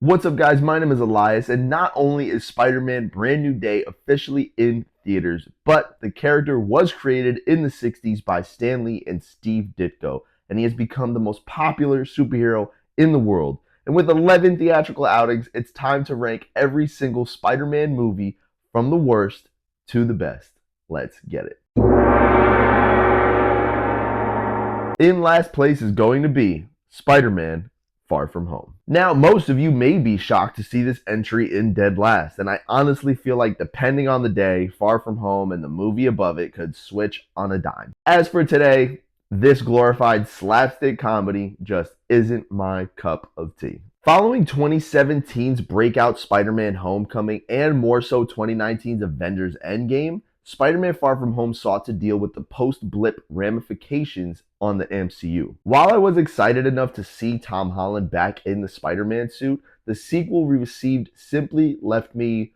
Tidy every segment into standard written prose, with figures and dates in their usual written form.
What's up, guys? My name is Elias, and not only is Spider-Man Brand New Day officially in theaters, but the character was created in the 60s by Stan Lee and Steve Ditko, and he has become the most popular superhero in the world. And with 11 theatrical outings, it's time to rank every single Spider-Man movie from the worst to the best. Let's get it. In last place is going to be Spider-Man Far From Home. Now, most of you may be shocked to see this entry in dead last, and I honestly feel like depending on the day, Far From Home and the movie above it could switch on a dime. As for today, this glorified slapstick comedy just isn't my cup of tea. Following 2017's breakout Spider-Man Homecoming and more so 2019's Avengers Endgame, Spider-Man Far From Home sought to deal with the post-blip ramifications on the MCU. While I was excited enough to see Tom Holland back in the Spider-Man suit, the sequel we received simply left me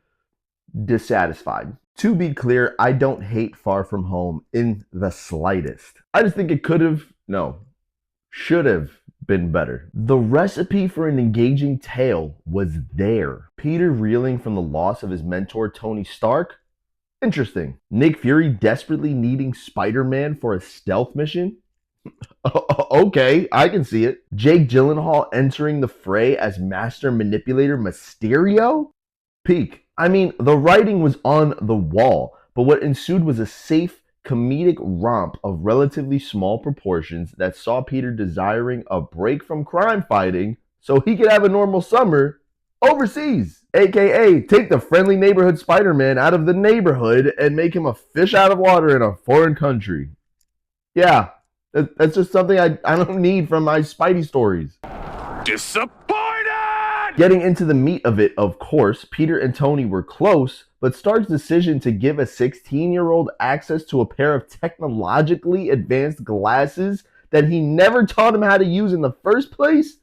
dissatisfied. To be clear, I don't hate Far From Home in the slightest. I just think it should have been better. The recipe for an engaging tale was there. Peter reeling from the loss of his mentor Tony Stark? Interesting. Nick Fury desperately needing Spider-Man for a stealth mission? Okay, I can see it. Jake Gyllenhaal entering the fray as master manipulator Mysterio? Peak. I mean, the writing was on the wall, but what ensued was a safe, comedic romp of relatively small proportions that saw Peter desiring a break from crime fighting so he could have a normal summer overseas. AKA, take the friendly neighborhood Spider-Man out of the neighborhood and make him a fish out of water in a foreign country. Yeah, that's just something I don't need from my Spidey stories. Disappointed! Getting into the meat of it, of course, Peter and Tony were close, but Stark's decision to give a 16-year-old access to a pair of technologically advanced glasses that he never taught him how to use in the first place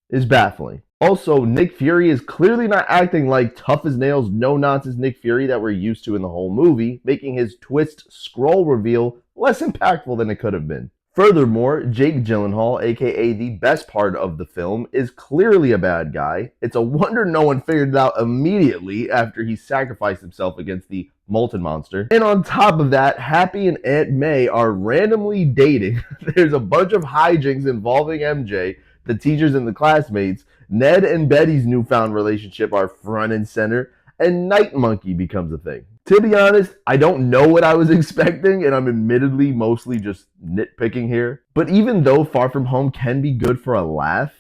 is baffling. Also, Nick Fury is clearly not acting like tough as nails, no-nonsense Nick Fury that we're used to in the whole movie, making his twist scroll reveal less impactful than it could have been. Furthermore, Jake Gyllenhaal, aka the best part of the film, is clearly a bad guy. It's a wonder no one figured it out immediately after he sacrificed himself against the Molten Monster. And on top of that, Happy and Aunt May are randomly dating. There's a bunch of hijinks involving MJ, the teachers and the classmates. Ned and Betty's newfound relationship are front and center, and Night Monkey becomes a thing. To be honest, I don't know what I was expecting, and I'm admittedly mostly just nitpicking here. But even though Far From Home can be good for a laugh,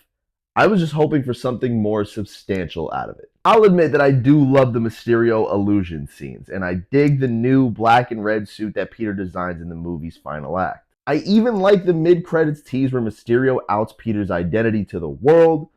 I was just hoping for something more substantial out of it. I'll admit that I do love the Mysterio illusion scenes, and I dig the new black and red suit that Peter designs in the movie's final act. I even like the mid-credits tease where Mysterio outs Peter's identity to the world,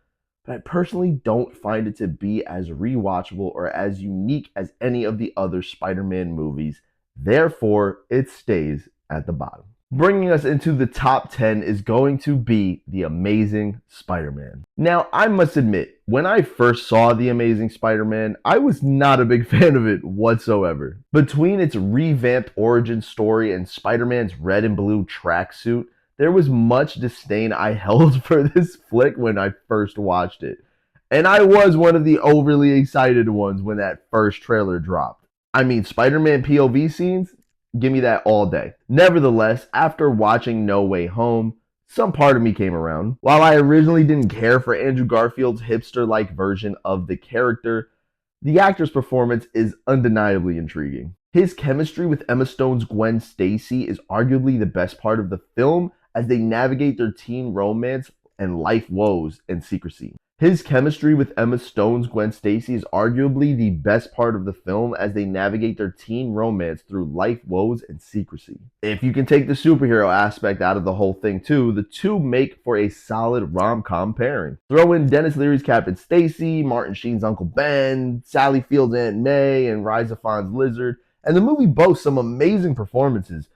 but I personally don't find it to be as rewatchable or as unique as any of the other Spider-Man movies. Therefore, it stays at the bottom. Bringing us into the top 10 is going to be The Amazing Spider-Man. Now, I must admit, when I first saw The Amazing Spider-Man, I was not a big fan of it whatsoever. Between its revamped origin story and Spider-Man's red and blue tracksuit, there was much disdain I held for this flick when I first watched it. And I was one of the overly excited ones when that first trailer dropped. I mean, Spider-Man POV scenes? Give me that all day. Nevertheless, after watching No Way Home, some part of me came around. While I originally didn't care for Andrew Garfield's hipster-like version of the character, the actor's performance is undeniably intriguing. His chemistry with Emma Stone's Gwen Stacy is arguably the best part of the film, as they navigate their teen romance and life woes and secrecy. His chemistry with Emma Stone's Gwen Stacy is arguably the best part of the film as they navigate their teen romance through life woes and secrecy. If you can take the superhero aspect out of the whole thing too, the two make for a solid rom-com pairing. Throw in Dennis Leary's Captain Stacy, Martin Sheen's Uncle Ben, Sally Field's Aunt May, and Rhys Ifans' Lizard, and the movie boasts some amazing performances.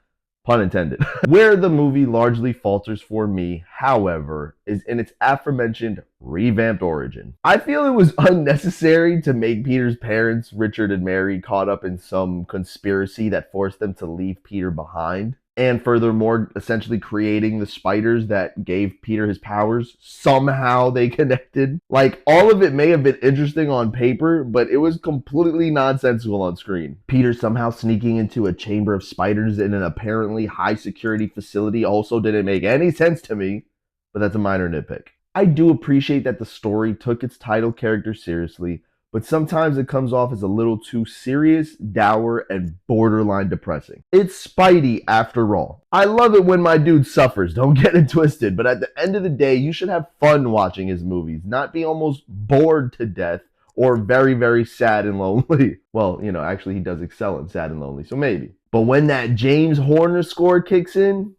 Pun intended. Where the movie largely falters for me, however, is in its aforementioned revamped origin. I feel it was unnecessary to make Peter's parents, Richard and Mary, caught up in some conspiracy that forced them to leave Peter behind. and furthermore, essentially creating the spiders that gave Peter his powers. Somehow they connected. Like, all of it may have been interesting on paper, but it was completely nonsensical on screen. Peter somehow sneaking into a chamber of spiders in an apparently high security facility also didn't make any sense to me, but that's a minor nitpick. I do appreciate that the story took its title character seriously, but sometimes it comes off as a little too serious, dour, and borderline depressing. It's Spidey after all. I love it when my dude suffers, don't get it twisted, but at the end of the day, you should have fun watching his movies, not be almost bored to death or very, very sad and lonely. Well, actually he does excel in sad and lonely, so maybe. But when that James Horner score kicks in,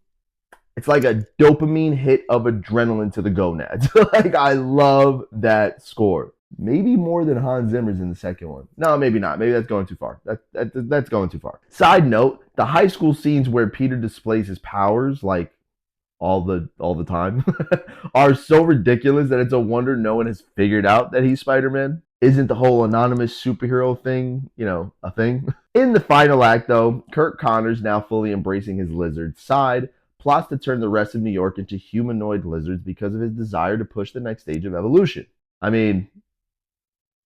it's like a dopamine hit of adrenaline to the gonads. Like, I love that score. Maybe more than Hans Zimmer's in the second one. No, maybe not. Maybe that's going too far. That's going too far. Side note, the high school scenes where Peter displays his powers, like all the time, are so ridiculous that it's a wonder no one has figured out that he's Spider-Man. Isn't the whole anonymous superhero thing, a thing? In the final act, though, Kirk Connors, now fully embracing his lizard side, plots to turn the rest of New York into humanoid lizards because of his desire to push the next stage of evolution. I mean,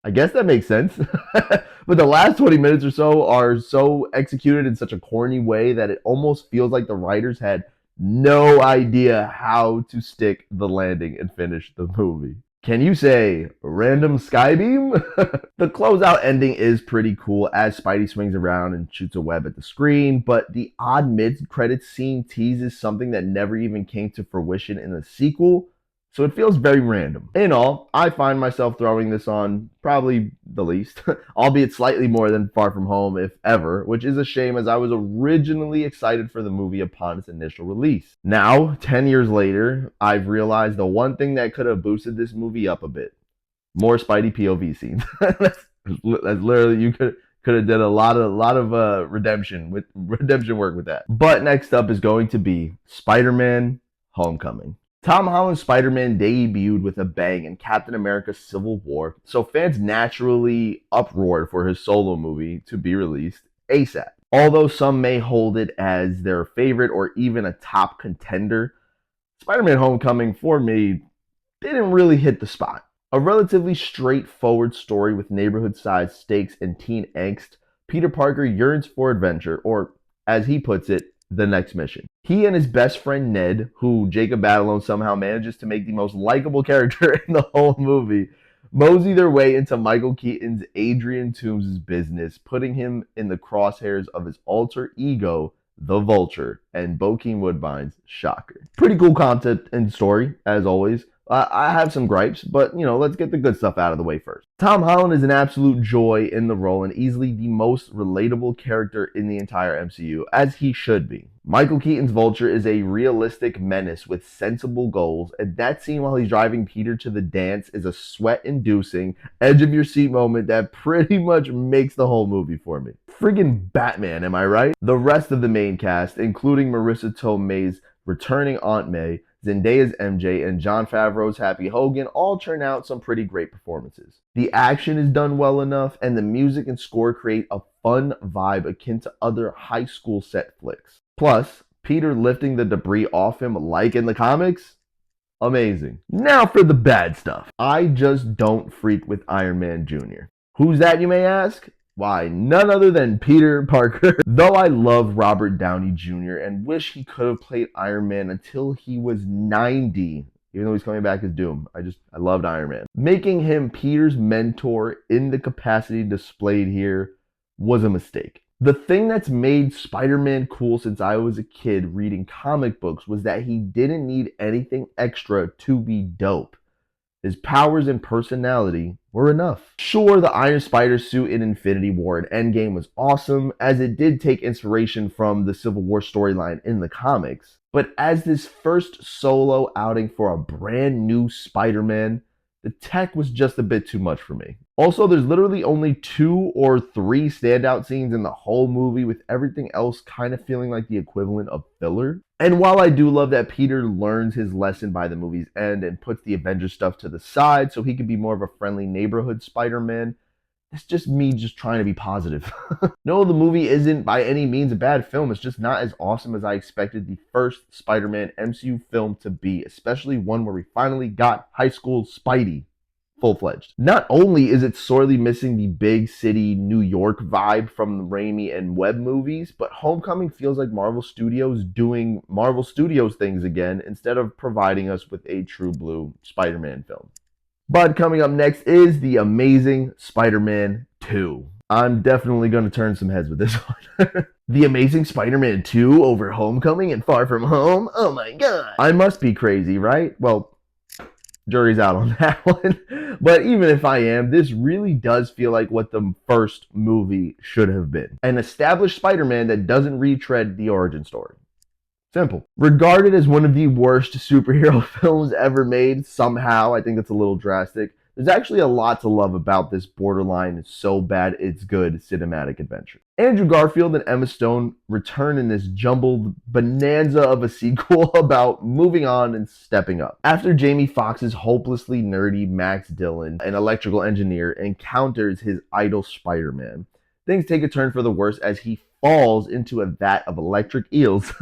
I guess that makes sense. But the last 20 minutes or so are so executed in such a corny way that it almost feels like the writers had no idea how to stick the landing and finish the movie. Can you say random skybeam? The closeout ending is pretty cool as Spidey swings around and shoots a web at the screen, but the odd mid-credits scene teases something that never even came to fruition in the sequel, so it feels very random. In all, I find myself throwing this on probably the least, albeit slightly more than Far From Home, if ever, which is a shame as I was originally excited for the movie upon its initial release. Now, 10 years later, I've realized the one thing that could have boosted this movie up a bit. More Spidey POV scenes. That's literally, you could have did a lot of redemption work with that. But next up is going to be Spider-Man Homecoming. Tom Holland's Spider-Man debuted with a bang in Captain America Civil War, so fans naturally uproared for his solo movie to be released ASAP. Although some may hold it as their favorite or even a top contender, Spider-Man Homecoming, for me, didn't really hit the spot. A relatively straightforward story with neighborhood-sized stakes and teen angst, Peter Parker yearns for adventure, or, as he puts it, the next mission. He and his best friend Ned, who Jacob Batalon somehow manages to make the most likable character in the whole movie, mosey their way into Michael Keaton's Adrian Toomes' business, putting him in the crosshairs of his alter ego, the Vulture, and Bokeem Woodbine's Shocker. Pretty cool concept and story, as always. I have some gripes, but, let's get the good stuff out of the way first. Tom Holland is an absolute joy in the role and easily the most relatable character in the entire MCU, as he should be. Michael Keaton's Vulture is a realistic menace with sensible goals, and that scene while he's driving Peter to the dance is a sweat-inducing, edge-of-your-seat moment that pretty much makes the whole movie for me. Friggin' Batman, am I right? The rest of the main cast, including Marissa Tomei's returning Aunt May, Zendaya's MJ, and Jon Favreau's Happy Hogan all turn out some pretty great performances. The action is done well enough, and the music and score create a fun vibe akin to other high school set flicks. Plus, Peter lifting the debris off him like in the comics? Amazing. Now for the bad stuff. I just don't freak with Iron Man Jr. Who's that, you may ask? Why, none other than Peter Parker. Though I love Robert Downey Jr. and wish he could have played Iron Man until he was 90, even though he's coming back as Doom. I loved Iron Man. Making him Peter's mentor in the capacity displayed here was a mistake. The thing that's made Spider-Man cool since I was a kid reading comic books was that he didn't need anything extra to be dope. His powers and personality were enough. Sure, the Iron Spider suit in Infinity War and Endgame was awesome, as it did take inspiration from the Civil War storyline in the comics. But as this first solo outing for a brand new Spider-Man, the tech was just a bit too much for me. Also, there's literally only 2 or 3 standout scenes in the whole movie, with everything else kind of feeling like the equivalent of filler. And while I do love that Peter learns his lesson by the movie's end and puts the Avengers stuff to the side so he can be more of a friendly neighborhood Spider-Man, It's just me just trying to be positive. No, the movie isn't by any means a bad film. It's just not as awesome as I expected the first Spider-Man MCU film to be, especially one where we finally got high school Spidey full-fledged. Not only is it sorely missing the big city New York vibe from the Raimi and Webb movies, but Homecoming feels like Marvel Studios doing Marvel Studios things again instead of providing us with a true blue Spider-Man film. But coming up next is The Amazing Spider-Man 2. I'm definitely going to turn some heads with this one. The Amazing Spider-Man 2 over Homecoming and Far From Home? Oh my god. I must be crazy, right? Well, jury's out on that one. But even if I am, this really does feel like what the first movie should have been. An established Spider-Man that doesn't retread the origin story. Simple. Regarded as one of the worst superhero films ever made, somehow, I think that's a little drastic, there's actually a lot to love about this borderline so bad it's good cinematic adventure. Andrew Garfield and Emma Stone return in this jumbled bonanza of a sequel about moving on and stepping up. After Jamie Foxx's hopelessly nerdy Max Dillon, an electrical engineer, encounters his idol Spider-Man, things take a turn for the worse as he falls into a vat of electric eels,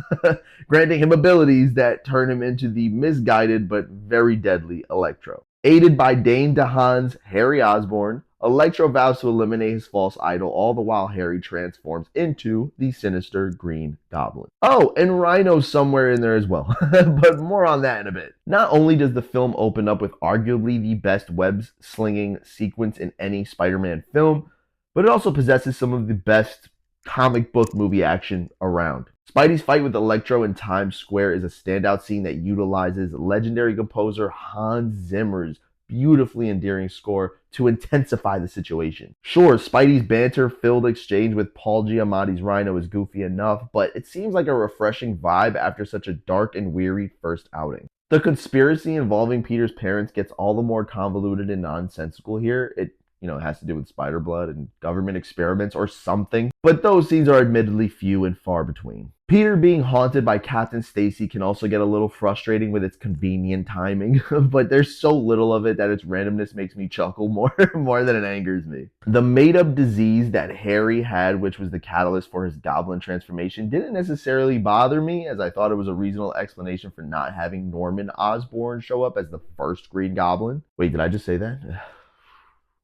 granting him abilities that turn him into the misguided but very deadly Electro. Aided by Dane DeHaan's Harry Osborn, Electro vows to eliminate his false idol, all the while Harry transforms into the sinister Green Goblin. Oh, and Rhino's somewhere in there as well, but more on that in a bit. Not only does the film open up with arguably the best web-slinging sequence in any Spider-Man film, but it also possesses some of the best comic book movie action around. Spidey's fight with Electro in Times Square is a standout scene that utilizes legendary composer Hans Zimmer's beautifully endearing score to intensify the situation. Sure, Spidey's banter-filled exchange with Paul Giamatti's Rhino is goofy enough, but it seems like a refreshing vibe after such a dark and weary first outing. The conspiracy involving Peter's parents gets all the more convoluted and nonsensical here. It has to do with spider blood and government experiments or something. But those scenes are admittedly few and far between. Peter being haunted by Captain Stacy can also get a little frustrating with its convenient timing, but there's so little of it that its randomness makes me chuckle more than it angers me. The made-up disease that Harry had, which was the catalyst for his goblin transformation, didn't necessarily bother me, as I thought it was a reasonable explanation for not having Norman Osborn show up as the first Green Goblin. Wait, did I just say that?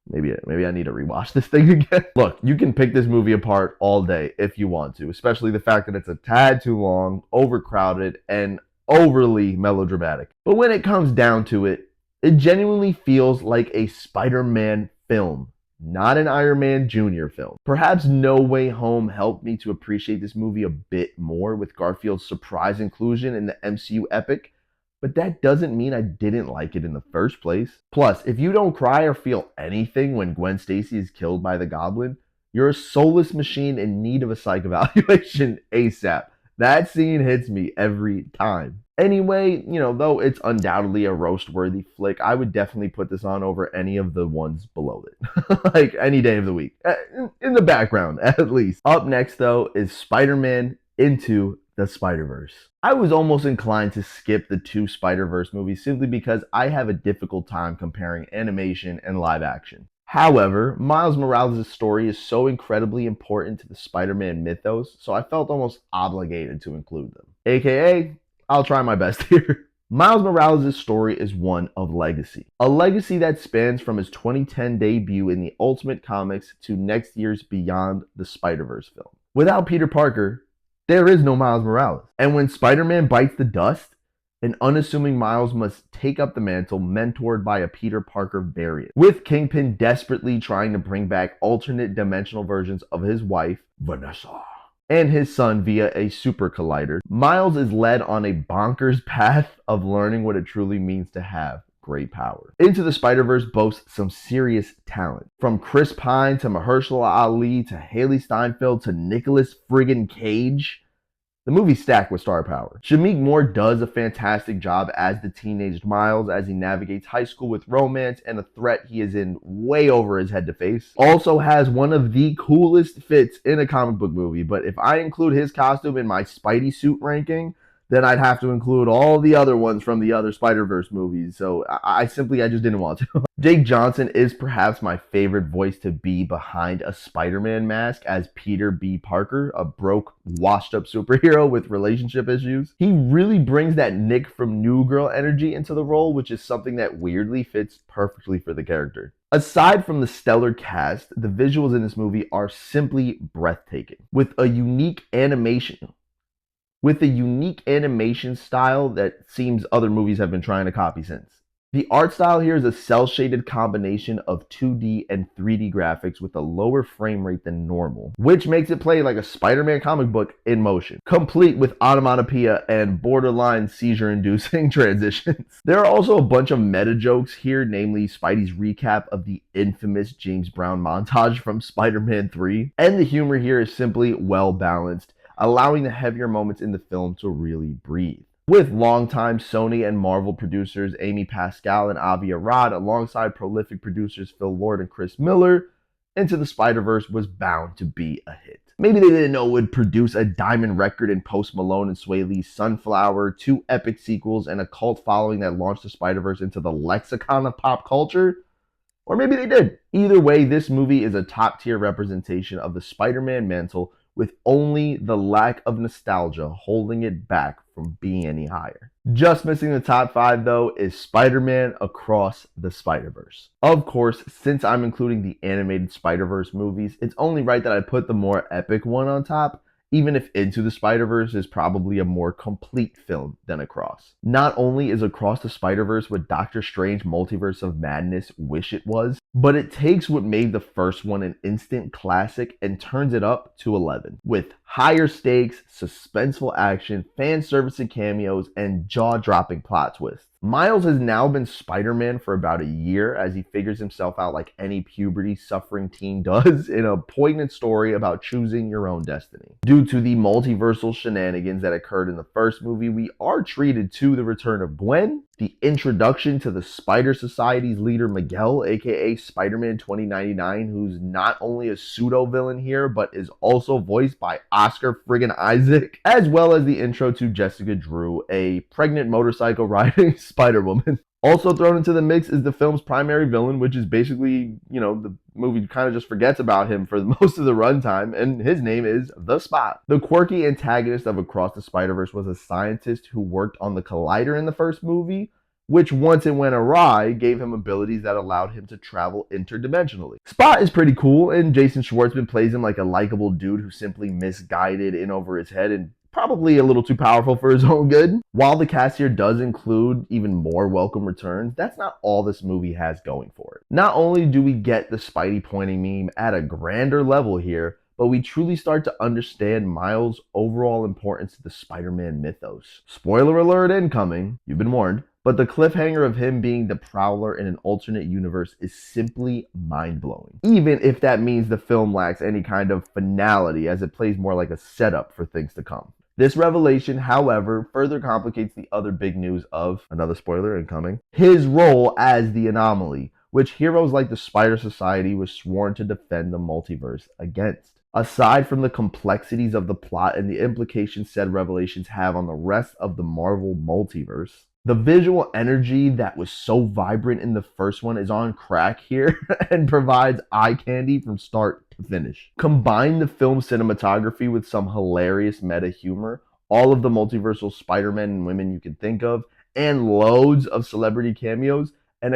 Maybe I need to rewatch this thing again. Look, you can pick this movie apart all day if you want to, especially the fact that it's a tad too long, overcrowded, and overly melodramatic. But when it comes down to it, it genuinely feels like a Spider-Man film, not an Iron Man Jr. film. Perhaps No Way Home helped me to appreciate this movie a bit more with Garfield's surprise inclusion in the MCU epic, but that doesn't mean I didn't like it in the first place. Plus, if you don't cry or feel anything when Gwen Stacy is killed by the Goblin, you're a soulless machine in need of a psych evaluation ASAP. That scene hits me every time. Anyway, though it's undoubtedly a roast-worthy flick, I would definitely put this on over any of the ones below it. Like any day of the week. In the background, at least. Up next, though, is Spider-Man Into the Spider-Verse. I was almost inclined to skip the two Spider-Verse movies simply because I have a difficult time comparing animation and live action. However, Miles Morales' story is so incredibly important to the Spider-Man mythos, so I felt almost obligated to include them. AKA, I'll try my best here. Miles Morales' story is one of legacy. A legacy that spans from his 2010 debut in the Ultimate Comics to next year's Beyond the Spider-Verse film. Without Peter Parker, there is no Miles Morales. And when Spider-Man bites the dust, an unassuming Miles must take up the mantle mentored by a Peter Parker variant. With Kingpin desperately trying to bring back alternate dimensional versions of his wife, Vanessa, and his son via a super collider, Miles is led on a bonkers path of learning what it truly means to have great power. Into the Spider-Verse boasts some serious talent. From Chris Pine to Mahershala Ali to Haley Steinfeld to Nicolas friggin' Cage. The movie's stacked with star power. Shameik Moore does a fantastic job as the teenaged Miles as he navigates high school with romance and a threat he is in way over his head to face. Also has one of the coolest fits in a comic book movie, but if I include his costume in my Spidey suit ranking, then I'd have to include all the other ones from the other Spider-Verse movies. So I just didn't want to. Jake Johnson is perhaps my favorite voice to be behind a Spider-Man mask as Peter B. Parker, a broke, washed-up superhero with relationship issues. He really brings that Nick from New Girl energy into the role, which is something that weirdly fits perfectly for the character. Aside from the stellar cast, the visuals in this movie are simply breathtaking. With a unique animation style that seems other movies have been trying to copy since. The art style here is a cel-shaded combination of 2D and 3D graphics with a lower frame rate than normal, which makes it play like a Spider-Man comic book in motion, complete with onomatopoeia and borderline seizure-inducing transitions. There are also a bunch of meta jokes here, namely Spidey's recap of the infamous James Brown montage from Spider-Man 3, and the humor here is simply well-balanced, allowing the heavier moments in the film to really breathe. With longtime Sony and Marvel producers Amy Pascal and Avi Arad alongside prolific producers Phil Lord and Chris Miller, Into the Spider-Verse was bound to be a hit. Maybe they didn't know it would produce a diamond record in Post Malone and Sway Lee's Sunflower, 2 epic sequels, and a cult following that launched the Spider-Verse into the lexicon of pop culture. Or maybe they did. Either way, this movie is a top-tier representation of the Spider-Man mantle, with only the lack of nostalgia holding it back from being any higher. Just missing the top 5 though is Spider-Man Across the Spider-Verse. Of course, since I'm including the animated Spider-Verse movies, it's only right that I put the more epic one on top, even if Into the Spider-Verse is probably a more complete film than Across. Not only is Across the Spider-Verse what Doctor Strange Multiverse of Madness wish it was, but it takes what made the first one an instant classic and turns it up to 11. With higher stakes, suspenseful action, fan-servicing cameos, and jaw-dropping plot twists. Miles has now been Spider-Man for about a year as he figures himself out like any puberty-suffering teen does in a poignant story about choosing your own destiny. Due to the multiversal shenanigans that occurred in the first movie, we are treated to the return of Gwen, the introduction to the Spider Society's leader Miguel, aka Spider-Man 2099, who's not only a pseudo-villain here, but is also voiced by Oscar friggin' Isaac, as well as the intro to Jessica Drew, a pregnant motorcycle riding Spider-Woman. Also thrown into the mix is the film's primary villain, which is basically, the movie kind of just forgets about him for most of the runtime, and his name is The Spot. The quirky antagonist of Across the Spider-Verse was a scientist who worked on the Collider in the first movie, which once it went awry, gave him abilities that allowed him to travel interdimensionally. Spot is pretty cool, and Jason Schwartzman plays him like a likable dude who simply misguided in over his head and probably a little too powerful for his own good. While the cast here does include even more welcome returns, that's not all this movie has going for it. Not only do we get the Spidey pointing meme at a grander level here, but we truly start to understand Miles' overall importance to the Spider-Man mythos. Spoiler alert incoming, you've been warned, but the cliffhanger of him being the Prowler in an alternate universe is simply mind-blowing. Even if that means the film lacks any kind of finality, as it plays more like a setup for things to come. This revelation, however, further complicates the other big news of, another spoiler incoming, his role as the Anomaly, which heroes like the Spider Society was sworn to defend the multiverse against. Aside from the complexities of the plot and the implications said revelations have on the rest of the Marvel multiverse, the visual energy that was so vibrant in the first one is on crack here and provides eye candy from start to finish. Combine the film's cinematography with some hilarious meta humor, all of the multiversal Spider-Men and women you can think of, and loads of celebrity cameos, and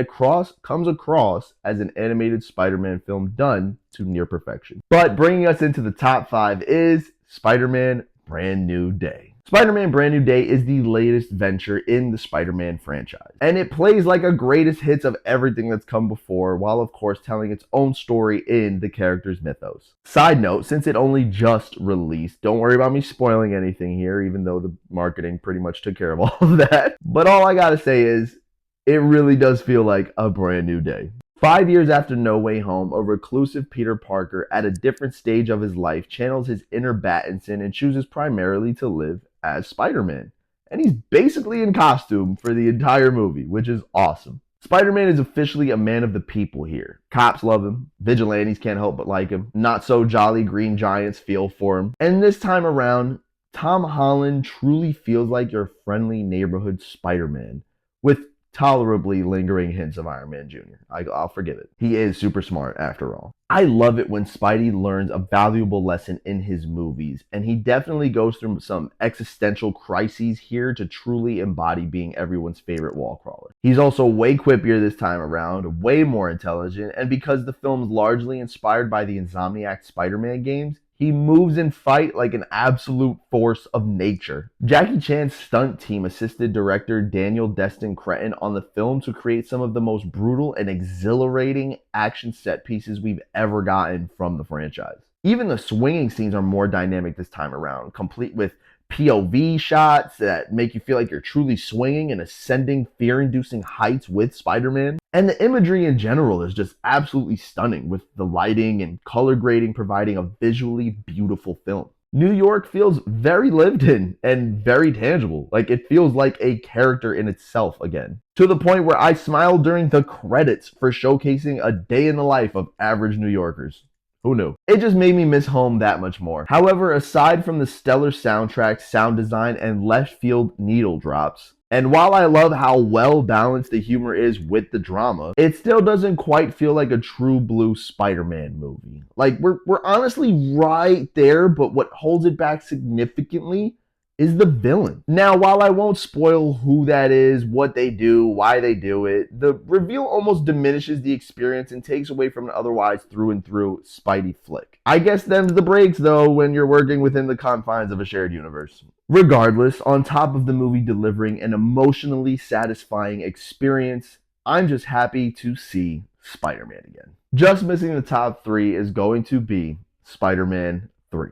comes across as an animated Spider-Man film done to near perfection. But bringing us into the top 5 is Spider-Man Brand New Day. Spider-Man Brand New Day is the latest venture in the Spider-Man franchise, and it plays like a greatest hits of everything that's come before, while of course telling its own story in the character's mythos. Side note, since it only just released, don't worry about me spoiling anything here, even though the marketing pretty much took care of all of that. But all I gotta say is, it really does feel like a brand new day. 5 years after No Way Home, a reclusive Peter Parker at a different stage of his life channels his inner Battinson and chooses primarily to live as Spider-Man. And he's basically in costume for the entire movie, which is awesome. Spider-Man is officially a man of the people here. Cops love him, vigilantes can't help but like him, not so jolly green giants feel for him. And this time around, Tom Holland truly feels like your friendly neighborhood Spider-Man, with tolerably lingering hints of Iron Man Jr. I'll forgive it. He is super smart after all. I love it when Spidey learns a valuable lesson in his movies, and he definitely goes through some existential crises here to truly embody being everyone's favorite wall crawler. He's also way quippier this time around, way more intelligent, and because the film's largely inspired by the Insomniac Spider-Man games, he moves and fight like an absolute force of nature. Jackie Chan's stunt team assisted director Daniel Destin Cretton on the film to create some of the most brutal and exhilarating action set pieces we've ever gotten from the franchise. Even the swinging scenes are more dynamic this time around, complete with POV shots that make you feel like you're truly swinging and ascending fear-inducing heights with Spider-Man. And the imagery in general is just absolutely stunning, with the lighting and color grading providing a visually beautiful film. New York feels very lived in and very tangible. Like, it feels like a character in itself again. To the point where I smiled during the credits for showcasing a day in the life of average New Yorkers. Who knew? It just made me miss home that much more. However, aside from the stellar soundtrack, sound design, and left field needle drops, and while I love how well balanced the humor is with the drama, it still doesn't quite feel like a true blue Spider-Man movie. Like, we're honestly right there, but what holds it back significantly is the villain. Now, while I won't spoil who that is, what they do, why they do it, the reveal almost diminishes the experience and takes away from an otherwise through and through Spidey flick. I guess them's the breaks, though, when you're working within the confines of a shared universe. Regardless, on top of the movie delivering an emotionally satisfying experience, I'm just happy to see Spider-Man again. Just missing the top 3 is going to be Spider-Man 3.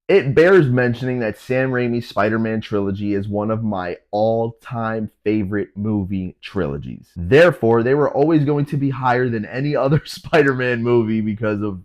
It bears mentioning that Sam Raimi's Spider-Man trilogy is one of my all-time favorite movie trilogies. Therefore, they were always going to be higher than any other Spider-Man movie because of,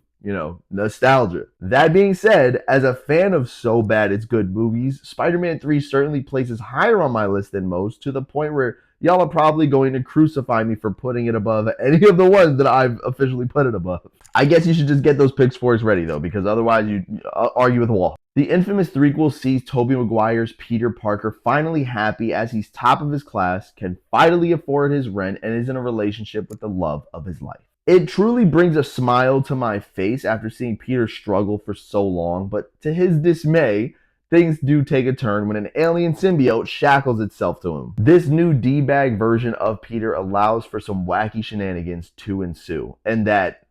nostalgia. That being said, as a fan of so bad it's good movies, Spider-Man 3 certainly places higher on my list than most, to the point where y'all are probably going to crucify me for putting it above any of the ones that I've officially put it above. I guess you should just get those pitchforks ready, though, because otherwise you argue with a wall. The infamous threequel sees Tobey Maguire's Peter Parker finally happy as he's top of his class, can finally afford his rent, and is in a relationship with the love of his life. It truly brings a smile to my face after seeing Peter struggle for so long, but to his dismay, things do take a turn when an alien symbiote shackles itself to him. This new D-bag version of Peter allows for some wacky shenanigans to ensue, and that,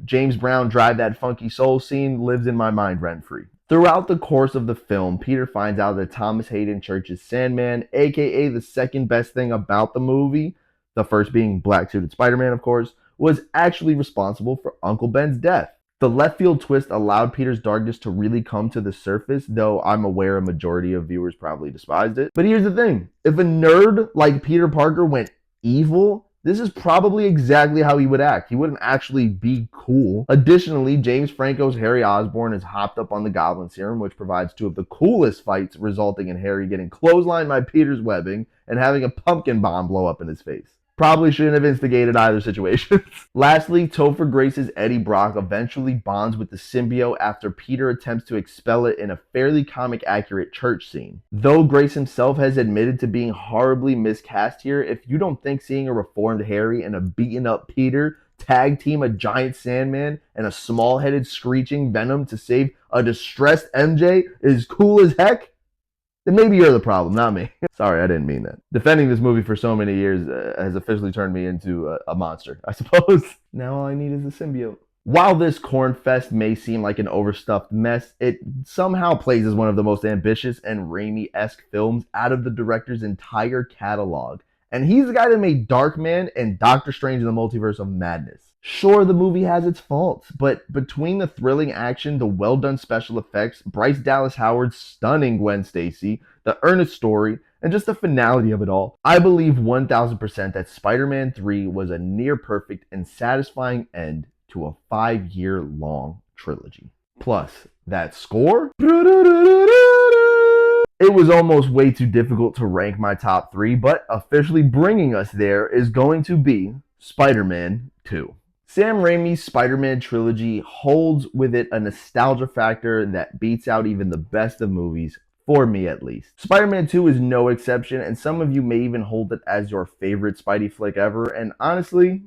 James Brown Drive That Funky Soul scene lives in my mind rent-free. Throughout the course of the film, Peter finds out that Thomas Hayden Church's Sandman, aka the second best thing about the movie, the first being black-suited Spider-Man, of course, was actually responsible for Uncle Ben's death. The left field twist allowed Peter's darkness to really come to the surface, though I'm aware a majority of viewers probably despised it. But here's the thing. If a nerd like Peter Parker went evil, this is probably exactly how he would act. He wouldn't actually be cool. Additionally, James Franco's Harry Osborn is hopped up on the Goblin Serum, which provides 2 of the coolest fights, resulting in Harry getting clotheslined by Peter's webbing and having a pumpkin bomb blow up in his face. Probably shouldn't have instigated either situation. Lastly, Topher Grace's Eddie Brock eventually bonds with the symbiote after Peter attempts to expel it in a fairly comic-accurate church scene. Though Grace himself has admitted to being horribly miscast here, if you don't think seeing a reformed Harry and a beaten-up Peter tag team a giant Sandman and a small-headed screeching Venom to save a distressed MJ is cool as heck, then maybe you're the problem, not me. Sorry, I didn't mean that. Defending this movie for so many years has officially turned me into a monster, I suppose. Now all I need is a symbiote. While this cornfest may seem like an overstuffed mess, it somehow plays as one of the most ambitious and Raimi-esque films out of the director's entire catalog. And he's the guy that made Darkman and Doctor Strange in the Multiverse of Madness. Sure, the movie has its faults, but between the thrilling action, the well-done special effects, Bryce Dallas Howard's stunning Gwen Stacy, the earnest story, and just the finality of it all, I believe 1000% that Spider-Man 3 was a near-perfect and satisfying end to a 5-year-long trilogy. Plus, that score? It was almost way too difficult to rank my top 3, but officially bringing us there is going to be Spider-Man 2. Sam Raimi's Spider-Man trilogy holds with it a nostalgia factor that beats out even the best of movies, for me at least. Spider-Man 2 is no exception, and some of you may even hold it as your favorite Spidey flick ever, and honestly,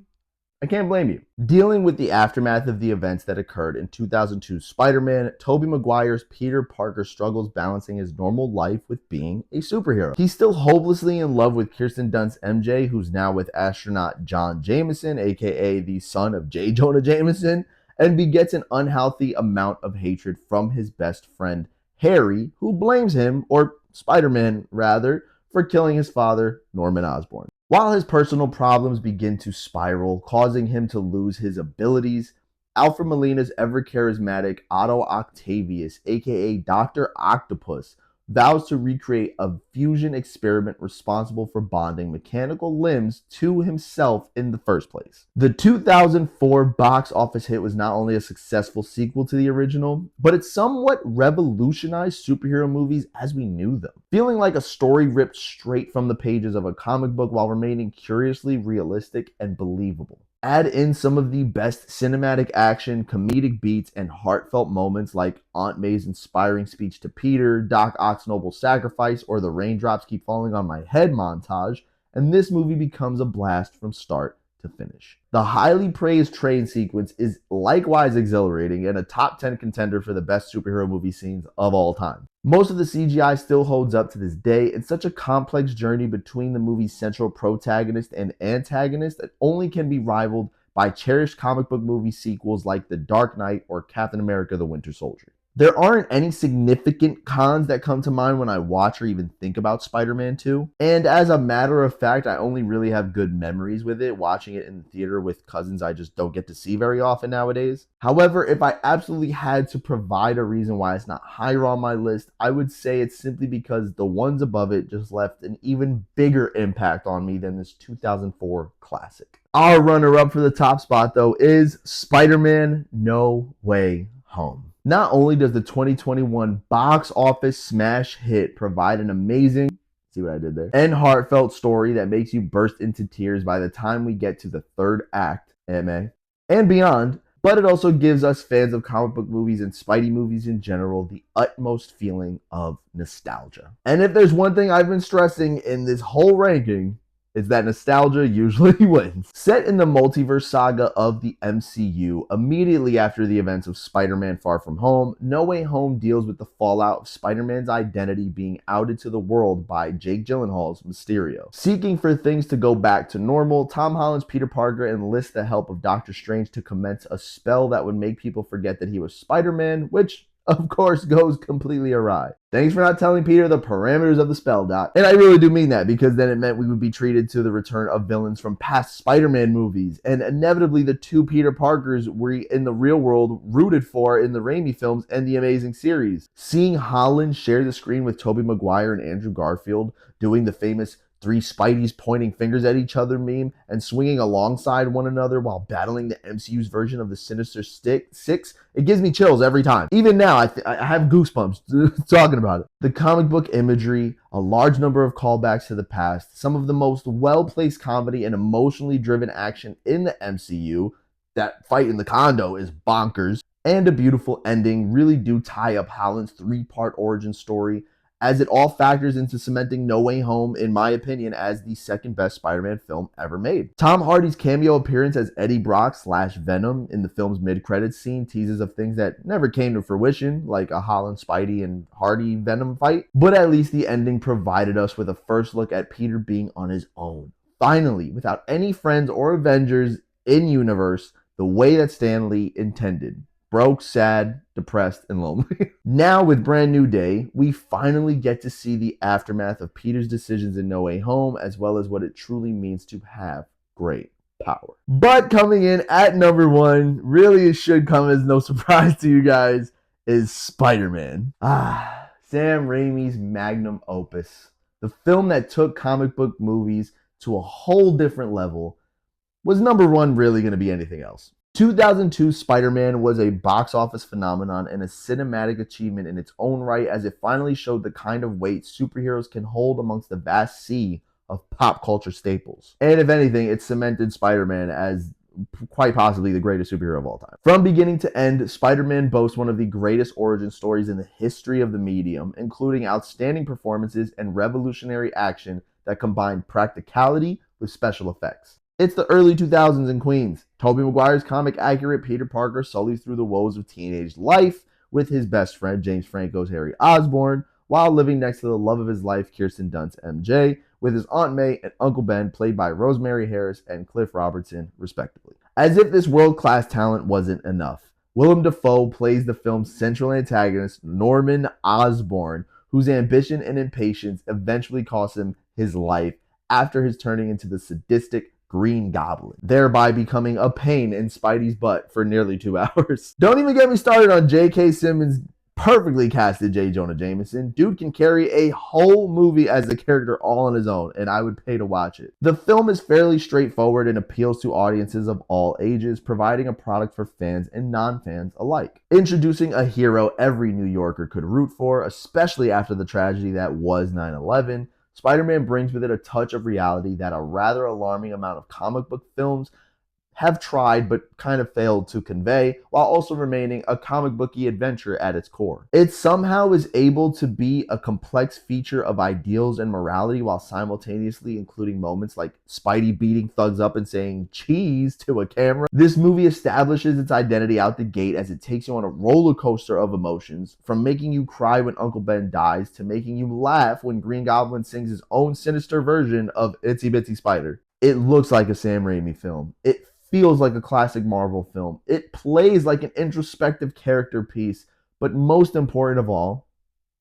I can't blame you. Dealing with the aftermath of the events that occurred in 2002's Spider-Man, Tobey Maguire's Peter Parker struggles balancing his normal life with being a superhero. He's still hopelessly in love with Kirsten Dunst's MJ, who's now with astronaut John Jameson, aka the son of J. Jonah Jameson, and begets an unhealthy amount of hatred from his best friend, Harry, who blames him, or Spider-Man rather, for killing his father, Norman Osborn. While his personal problems begin to spiral, causing him to lose his abilities, Alfred Molina's ever charismatic Otto Octavius, aka Dr. Octopus, vows to recreate a fusion experiment responsible for bonding mechanical limbs to himself in the first place. The 2004 box office hit was not only a successful sequel to the original, but it somewhat revolutionized superhero movies as we knew them, feeling like a story ripped straight from the pages of a comic book while remaining curiously realistic and believable. Add in some of the best cinematic action, comedic beats, and heartfelt moments like Aunt May's inspiring speech to Peter, Doc Ock's noble sacrifice, or the raindrops keep falling on my head montage, and this movie becomes a blast from start to finish. The highly praised train sequence is likewise exhilarating and a top 10 contender for the best superhero movie scenes of all time. Most of the CGI still holds up to this day. It's such a complex journey between the movie's central protagonist and antagonist that only can be rivaled by cherished comic book movie sequels like The Dark Knight or Captain America: The Winter Soldier. There aren't any significant cons that come to mind when I watch or even think about Spider-Man 2. And as a matter of fact, I only really have good memories with it, watching it in the theater with cousins I just don't get to see very often nowadays. However, if I absolutely had to provide a reason why it's not higher on my list, I would say it's simply because the ones above it just left an even bigger impact on me than this 2004 classic. Our runner-up for the top spot, though, is Spider-Man: No Way Home. Not only does the 2021 box office smash hit provide an amazing, see what I did there, and heartfelt story that makes you burst into tears by the time we get to the third act, and beyond, but it also gives us fans of comic book movies and Spidey movies in general the utmost feeling of nostalgia. And if there's one thing I've been stressing in this whole ranking, is that nostalgia usually wins. Set in the multiverse saga of the MCU, immediately after the events of Spider-Man: Far From Home, No Way Home deals with the fallout of Spider-Man's identity being outed to the world by Jake Gyllenhaal's Mysterio. Seeking for things to go back to normal, Tom Holland's Peter Parker enlists the help of Doctor Strange to commence a spell that would make people forget that he was Spider-Man, which of course goes completely awry. Thanks for not telling Peter the parameters of the spell, Doc. And I really do mean that, because then it meant we would be treated to the return of villains from past Spider-Man movies, and inevitably the two Peter Parkers we in the real world rooted for in the Raimi films and the Amazing series. Seeing Holland share the screen with Tobey Maguire and Andrew Garfield doing the famous three Spideys pointing fingers at each other meme and swinging alongside one another while battling the MCU's version of the Sinister Six, it gives me chills every time. Even now, I have goosebumps talking about it. The comic book imagery, a large number of callbacks to the past, some of the most well-placed comedy and emotionally driven action in the MCU, that fight in the condo is bonkers, and a beautiful ending really do tie up Holland's three-part origin story, as it all factors into cementing No Way Home, in my opinion, as the second best Spider-Man film ever made. Tom Hardy's cameo appearance as Eddie Brock / Venom in the film's mid-credits scene teases of things that never came to fruition, like a Holland, Spidey, and Hardy Venom fight, but at least the ending provided us with a first look at Peter being on his own. Finally, without any friends or Avengers in universe, the way that Stan Lee intended. Broke, sad, depressed, and lonely. Now, with Brand New Day, we finally get to see the aftermath of Peter's decisions in No Way Home, as well as what it truly means to have great power. But coming in at number one, really it should come as no surprise to you guys, is Spider-Man. Sam Raimi's magnum opus. The film that took comic book movies to a whole different level. Was number one really going to be anything else? 2002 Spider-Man was a box office phenomenon and a cinematic achievement in its own right, as it finally showed the kind of weight superheroes can hold amongst the vast sea of pop culture staples. And if anything, it cemented Spider-Man as quite possibly the greatest superhero of all time. From beginning to end, Spider-Man boasts one of the greatest origin stories in the history of the medium, including outstanding performances and revolutionary action that combine practicality with special effects. It's the early 2000s in Queens. Tobey Maguire's comic-accurate Peter Parker sullies through the woes of teenage life with his best friend, James Franco's Harry Osborn, while living next to the love of his life, Kirsten Dunst's MJ, with his Aunt May and Uncle Ben, played by Rosemary Harris and Cliff Robertson, respectively. As if this world-class talent wasn't enough, Willem Dafoe plays the film's central antagonist, Norman Osborn, whose ambition and impatience eventually cost him his life after his turning into the sadistic Green Goblin, thereby becoming a pain in Spidey's butt for nearly 2 hours. Don't even get me started on J.K. Simmons' perfectly casted J. Jonah Jameson. Dude can carry a whole movie as a character all on his own, and I would pay to watch it. The film is fairly straightforward and appeals to audiences of all ages, providing a product for fans and non-fans alike. Introducing a hero every New Yorker could root for, especially after the tragedy that was 9/11, Spider-Man brings with it a touch of reality that a rather alarming amount of comic book films have tried but kind of failed to convey, while also remaining a comic booky adventure at its core. It somehow is able to be a complex feature of ideals and morality while simultaneously including moments like Spidey beating thugs up and saying cheese to a camera. This movie establishes its identity out the gate as it takes you on a roller coaster of emotions, from making you cry when Uncle Ben dies to making you laugh when Green Goblin sings his own sinister version of Itsy Bitsy Spider. It looks like a Sam Raimi film. It feels like a classic Marvel film. It plays like an introspective character piece, but most important of all,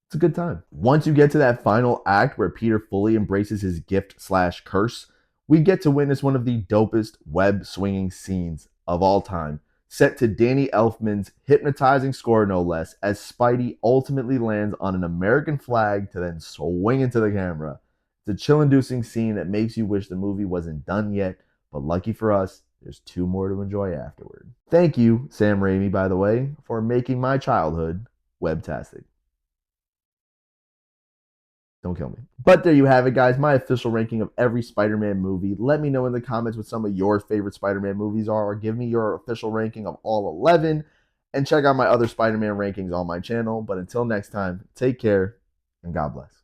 it's a good time. Once you get to that final act where Peter fully embraces his gift/curse, we get to witness one of the dopest web-swinging scenes of all time, set to Danny Elfman's hypnotizing score no less, as Spidey ultimately lands on an American flag to then swing into the camera. It's a chill-inducing scene that makes you wish the movie wasn't done yet, but lucky for us, there's 2 more to enjoy afterward. Thank you, Sam Raimi, by the way, for making my childhood webtastic. Don't kill me. But there you have it, guys. My official ranking of every Spider-Man movie. Let me know in the comments what some of your favorite Spider-Man movies are, or give me your official ranking of all 11. And check out my other Spider-Man rankings on my channel. But until next time, take care and God bless.